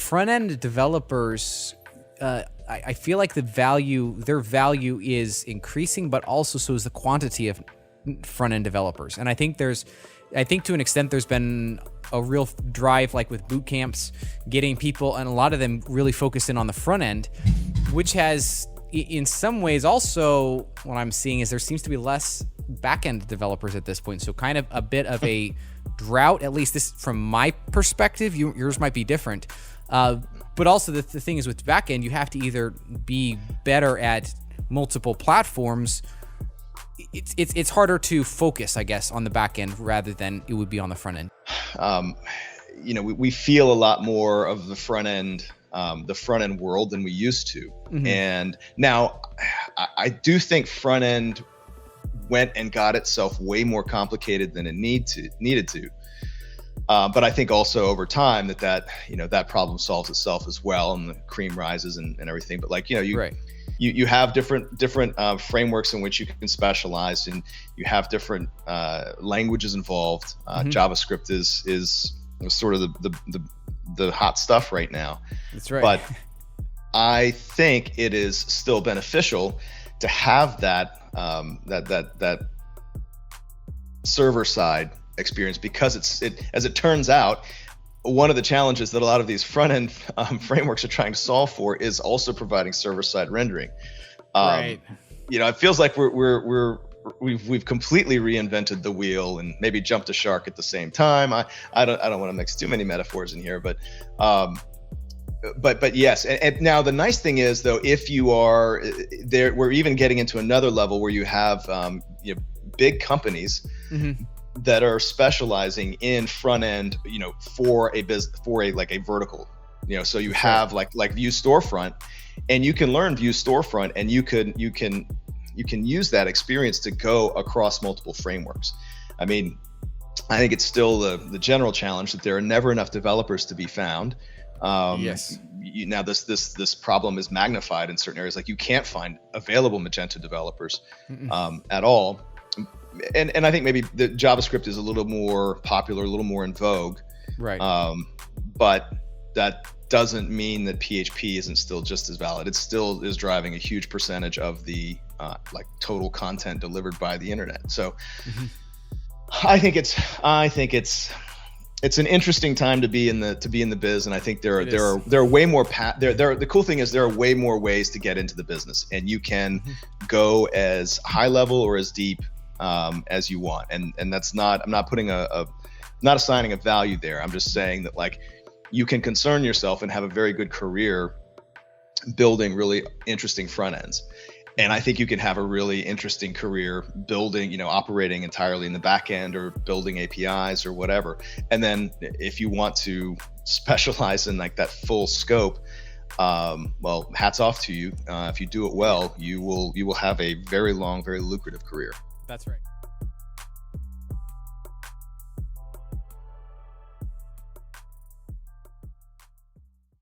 front end developers, I feel like their value is increasing, but also so is the quantity of front end developers. And I think to an extent there's been a real drive, like with boot camps, getting people, and a lot of them really focused in on the front end, which has in some ways also, what I'm seeing is there seems to be less back end developers at this point. So kind of a bit of a drought, at least this from my perspective. Yours might be different. But also the thing is with back end, you have to either be better at multiple platforms. It's harder to focus, I guess, on the back end rather than it would be on the front end. We feel a lot more of the front end world than we used to. Mm-hmm. And now I do think front end went and got itself way more complicated than it needed to. But I think also over time that problem solves itself as well, and the cream rises and everything. But you have different frameworks in which you can specialize, and you have different languages involved. JavaScript is sort of the hot stuff right now. That's right. But I think it is still beneficial to have that server side experience, because as it turns out, one of the challenges that a lot of these front end frameworks are trying to solve for is also providing server side rendering. Right. It feels like we've completely reinvented the wheel and maybe jumped a shark at the same time. I don't want to mix too many metaphors in here, but yes. And now the nice thing is, though, if you are there, we're even getting into another level where you have big companies that are specializing in front end, for a vertical, so you have like Vue Storefront, and you can learn Vue Storefront, and you can use that experience to go across multiple frameworks. I mean, I think it's still the general challenge that there are never enough developers to be found. Yes. Now this problem is magnified in certain areas. Like, you can't find available Magento developers at all. And I think maybe the JavaScript is a little more popular, a little more in vogue. Right. But that doesn't mean that PHP isn't still just as valid. It still is driving a huge percentage of the total content delivered by the internet. So I think it's an interesting time to be in the biz, and I think there are way more the cool thing is there are way more ways to get into the business, and you can go as high level or as deep as you want, and that's not, I'm not putting not assigning a value there. I'm just saying that you can concern yourself and have a very good career building really interesting front ends. And I think you can have a really interesting career building, operating entirely in the back end or building APIs or whatever. And then if you want to specialize in that full scope, well, hats off to you. If you do it well, you will have a very long, very lucrative career. That's right.